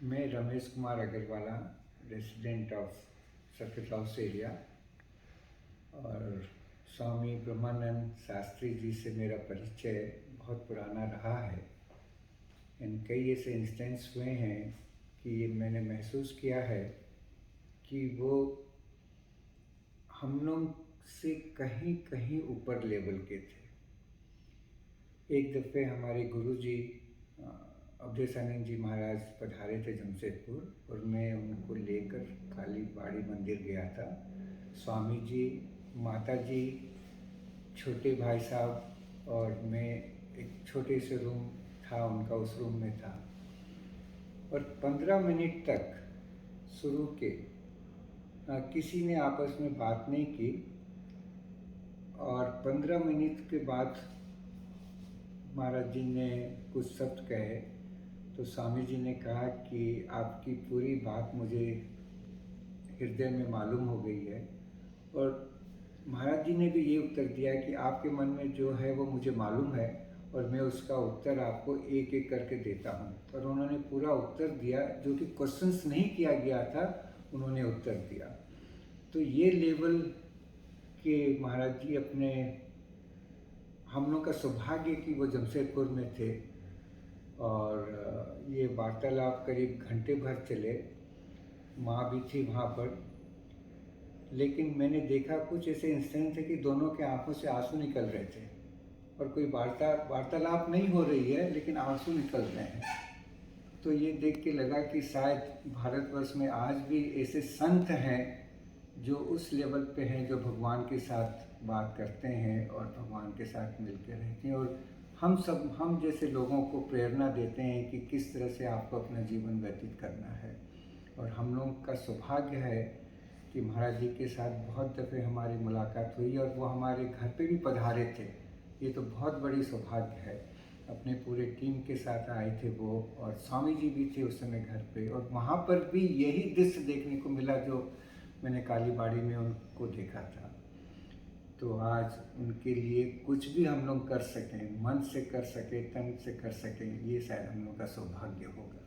मैं Ramesh Kumar Agrawala, resident of circuit house area, और स्वामी ब्रह्मानंद शास्त्री जी से मेरा परिचय बहुत पुराना रहा है। कई ऐसे इंस्टेंस हुए हैं कि ये मैंने महसूस किया है कि वो हम लोग से कहीं कहीं ऊपर लेवल के थे। एक दफ़े हमारे गुरुजी अवधेशानंद जी महाराज पधारे थे जमशेदपुर, और मैं उनको लेकर काली बाड़ी मंदिर गया था। स्वामी जी, माता जी, छोटे भाई साहब और मैं एक छोटे से रूम था उनका, उस रूम में था। और 15 मिनट तक शुरू के किसी ने आपस में बात नहीं की, और 15 मिनट के बाद महाराज जी ने कुछ शब्द कहे तो स्वामी जी ने कहा कि आपकी पूरी बात मुझे हृदय में मालूम हो गई है। और महाराज जी ने भी ये उत्तर दिया कि आपके मन में जो है वो मुझे मालूम है, और मैं उसका उत्तर आपको एक एक करके देता हूँ। और उन्होंने पूरा उत्तर दिया, जो कि क्वेश्चंस नहीं किया गया था, उन्होंने उत्तर दिया। तो ये लेवल के महाराज जी अपने, हम लोग का सौभाग्य कि वो जमशेदपुर में थे, और ये वार्तालाप करीब घंटे भर चले। माँ भी थी वहाँ पर, लेकिन मैंने देखा कुछ ऐसे इंस्टेंस थे कि दोनों के आंखों से आंसू निकल रहे थे, और कोई वार्तालाप नहीं हो रही है लेकिन आंसू निकल रहे हैं। तो ये देख के लगा कि शायद भारतवर्ष में आज भी ऐसे संत हैं जो उस लेवल पे हैं, जो भगवान के साथ बात करते हैं और भगवान के साथ मिलकर रहते हैं, और हम जैसे लोगों को प्रेरणा देते हैं कि किस तरह से आपको अपना जीवन व्यतीत करना है। और हम लोग का सौभाग्य है कि महाराज जी के साथ बहुत दफ़े हमारी मुलाकात हुई, और वो हमारे घर पे भी पधारे थे। ये तो बहुत बड़ी सौभाग्य है। अपने पूरे टीम के साथ आए थे वो, और स्वामी जी भी थे उस समय घर पे, और वहाँ पर भी यही दृश्य देखने को मिला जो मैंने काली बाड़ी में उनको देखा था। तो आज उनके लिए कुछ भी हम लोग कर सकें, मन से कर सकें, तन से कर सकें, ये शायद हम लोग का सौभाग्य होगा।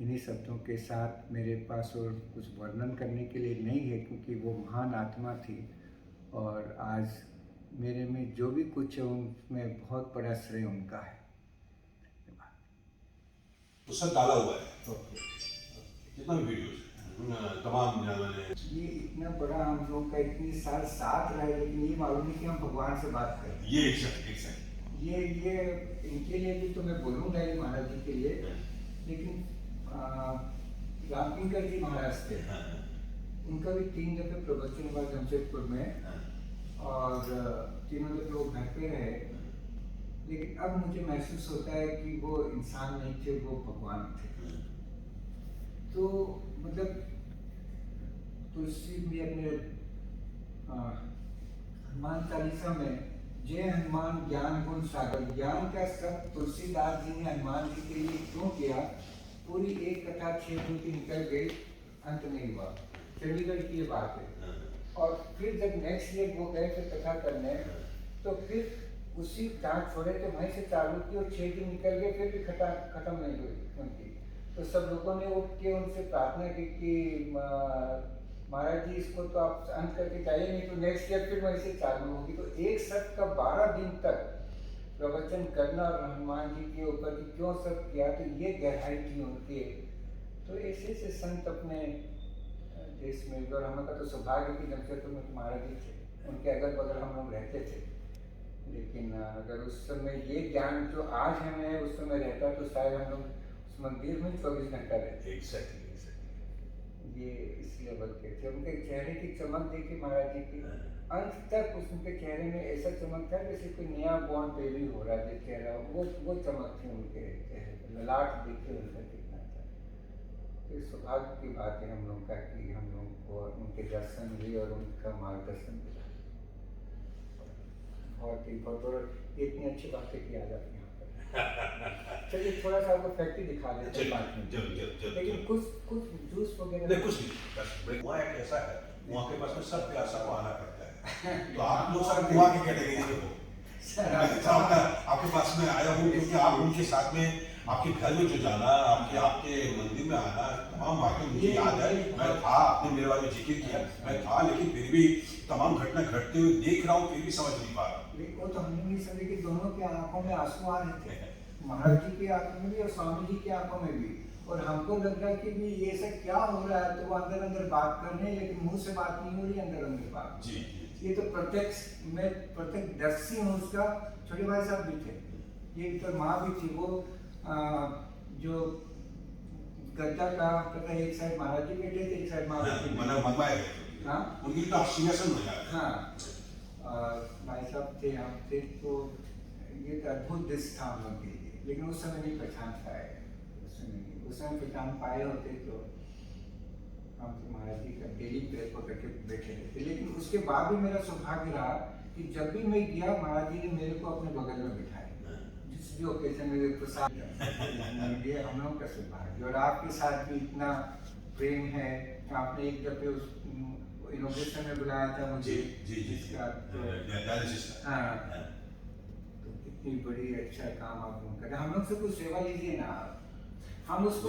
इन्हीं शब्दों के साथ मेरे पास और कुछ वर्णन करने के लिए नहीं है, क्योंकि वो महान आत्मा थी, और आज मेरे में जो भी कुछ है उनमें बहुत बड़ा श्रेय उनका है। तो सब डाला हुआ है जितना भी वीडियोस तमाम मैंने ये इतना बड़ा हम लोग का इतनी साल साथ रहे, लेकिन ये मालूम नहीं कि हम भगवान से बात करें। ये एक ये इनके लिए भी तो मैं बोलूँगा, ये महाराज जी के लिए। लेकिन रामकिंकर जी महाराज थे, उनका भी 3 दफ़े प्रवचन हुआ जमशेदपुर में, और 3 दफ़े वो घर पे रहे। लेकिन अब मुझे महसूस होता है कि वो इंसान नहीं थे, वो भगवान थे। तो मतलब तुलसी भी अपने हनुमान चालीसा में, जय हनुमान ज्ञान गुण सागर, ज्ञान का सब तुलसीदास जी ने हनुमान जी के लिए क्यों किया, पूरी एक कथा 6 दिन की निकल गई, अंत नहीं हुआ। चंडीगढ़ की ये बात है। और फिर जब नेक्स्ट डे वो गए थे कथा करने, तो फिर उसी जहाँ छोड़े थे वहीं से चालू की, और 6 दिन निकल गए, फिर भी खत्म नहीं हुई उनकी। तो सब लोगों ने उठ के उनसे प्रार्थना की कि महाराज जी इसको तो आप अंत करके जाइए, नहीं तो नेक्स्ट ईयर फिर वहीं से चालू होगी। तो एक शब्द का 12 दिन तक प्रवचन करना, और हनुमान जी के ऊपर कि क्यों सब किया, तो ये गहराई थी उनके। तो ऐसे ऐसे संत अपने देश में, और हम का तो सौभाग्य कि जमशेदपुर में महाराज जी थे, उनके अगल बगल हम लोग रहते थे। लेकिन अगर उस समय ये ज्ञान जो आज हमें उस समय रहता, तो शायद हम लोग उस मंदिर में 24 घंटा रहते। एग्जैक्टली ये इस लेवल के थे। उनके चेहरे की चमक देखी महाराज जी की, अंत तक उनके चेहरे में ऐसा चमक था जैसे कोई नया बॉर्न बेबी हो रहा है चेहरा, वो चमक थी उनके चेहरे पर। ललाट देखिए उनका कितना था। तो इस सौभाग्य की बात है हम लोग का कि हम लोग को उनके दर्शन हुए और उनका मार्गदर्शन मिला। बहुत इतनी अच्छी बातें किया जाती हैं यहाँ पर। चलिए थोड़ा सा आपको फैक्ट्री दिखा देते हैं बाद में, लेकिन कुछ जूस वगैरह कुछ नहीं, बस वहाँ एक ऐसा है, वहाँ के पास में सब प्यासा को आना पड़ता है। तो आप लोग सब वहाँ की कैटेगरी से हो। आपके पास में आया हूँ क्योंकि आप उनके साथ में आपके घर में जो जाना, आपके आपके मंदिर में आना, तमाम बातें मुझे याद है। मैं था, आपने मेरे बारे में जिक्र किया, मैं था, लेकिन फिर भी तमाम घटना घटते हुए देख रहा हूँ, फिर भी समझ नहीं पा रहा। वो तो हमने भी समझे कि दोनों की आंखों में आंसू आ रहे थे, महाराज जी की आंखों में भी और स्वामी जी की आंखों में भी। और हमको लग रहा है कि भी ये सब क्या हो रहा है, तो वो अंदर अंदर बात कर रहे हैं, लेकिन मुंह से बात नहीं हो रही, अंदर अंदर बात। जी। ये तो प्रत्यक्ष, मैं प्रत्यक्षदर्शी हूँ उसका। छोटे भाई साहब भी थे, ये तो माँ भी थी। वो जो गद्दा का पता, एक साइड महाराज जी बैठे थे, एक साइड माँ बैठी थी। मनवाए हाँ, उनकी तो आप सिंहासन हो जाए। हाँ, भाई साहब थे, हम थे, तो ये तो अद्भुत दृश्य था हम लोग के लिए। लेकिन उस समय नहीं पहचान पाए, उस समय पहचान पाए होते तो हम तो महाराज जी का डेली पैर पकड़ के बैठे रहते। लेकिन उसके बाद भी मेरा सौभाग्य रहा कि जब भी मैं गया, महाराज जी ने मेरे को अपने बगल में बिठाया, जिस भी ओकेजन में प्रसाद ये हम लोगों का सौभाग्य। और आपके साथ भी इतना प्रेम है। आपने एक दफे उस इनोवेशन में बुलाया था मुझे, जिसका हाँ, तो कितनी बड़ी अच्छा काम आप लोग कर रहे हैं। हम लोग से कुछ सेवा लीजिए ना आप। हम उसको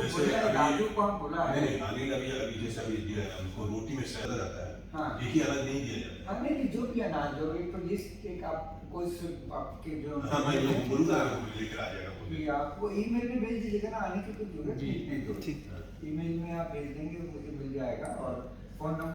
राजू को हम बुला रहे हैं। अनिल अभी जैसा भी दिया है, उनको रोटी में शहद रहता है। हाँ, एक ही अलग नहीं दिया जाता। हमने भी जो भी अनाज, जो एक तो लिस्ट एक आप कोई से आपके जो मैं बोलूँगा, लेकर आ जाएगा कि आपको ईमेल में भेज दीजिएगा ना, आने की कोई जरूरत नहीं। ईमेल में आप भेज देंगे, मुझे मिल जाएगा। और फोन नंबर